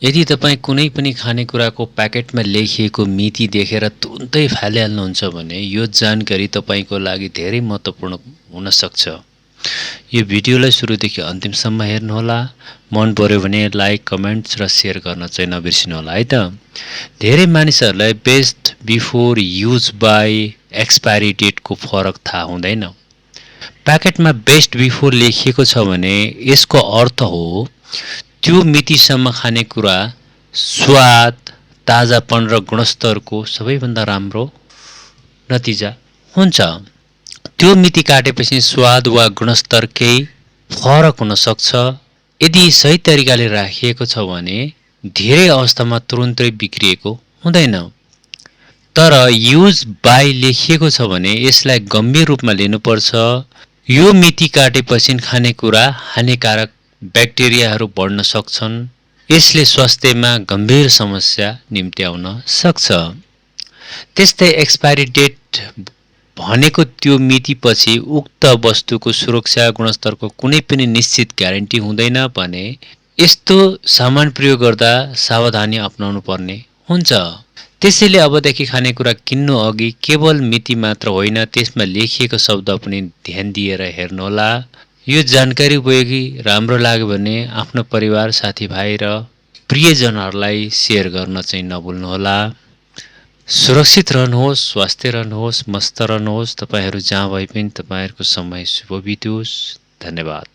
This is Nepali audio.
यदि तपाईँ कुनै पनि खानेकुराको प्याकेटमा लेखिएको मिति देखेर तुरुन्तै फालिहाल्नुहुन्छ भने यो जानकारी तपाईँको लागि धेरै महत्त्वपूर्ण हुन सक्छ। यो भिडियोलाई सुरुदेखि अन्तिमसम्म हेर्नुहोला। मन पर्यो भने लाइक, कमेन्ट्स र सेयर गर्न चाहिँ नबिर्सिनुहोला है त। धेरै मानिसहरूलाई best before use by expiry डेटको फरक थाहा हुँदैन। प्याकेटमा बेस्ट बिफोर लेखिएको छ भने यसको अर्थ हो त्यो मितिसम्म खानेकुरा स्वाद, ताजापन र गुणस्तरको सबैभन्दा राम्रो नतिजा हुन्छ। त्यो मिति काटेपछि स्वाद वा गुणस्तर केही फरक हुन सक्छ। यदि सही तरिकाले राखिएको छ भने धेरै अवस्थामा तुरुन्तै बिग्रिएको हुँदैन। तर युज बाई लेखिएको छ भने यसलाई गम्भीर रूपमा लिनुपर्छ। यो मिति काटेपछि खानेकुरा हानिकारक ब्याक्टेरियाहरू बढ्न सक्छन्। यसले स्वास्थ्यमा गम्भीर समस्या निम्त्याउन सक्छ। त्यस्तै एक्सपायरी डेट भनेको त्यो मितिपछि उक्त वस्तुको सुरक्षा गुणस्तरको कुनै पनि निश्चित ग्यारेन्टी हुँदैन भने यस्तो सामान प्रयोग गर्दा सावधानी अपनाउनु पर्ने हुन्छ। त्यसैले अबदेखि खानेकुरा किन्नु अघि केवल मिति मात्र होइन त्यसमा लेखिएको शब्द पनि ध्यान दिएर हेर्नुहोला। यो जानकारी उपयोगी राम्रो लाग्यो भने आफ्नो परिवार, साथीभाइ र प्रियजनहरूलाई सेयर गर्न चाहिँ नभुल्नुहोला। सुरक्षित रहनुहोस्, स्वस्थ रहनुहोस्, मस्त रहनुहोस्। तपाईहरू जहाँ भए पनि तपाईहरूको समय शुभ बितोस्। धन्यवाद।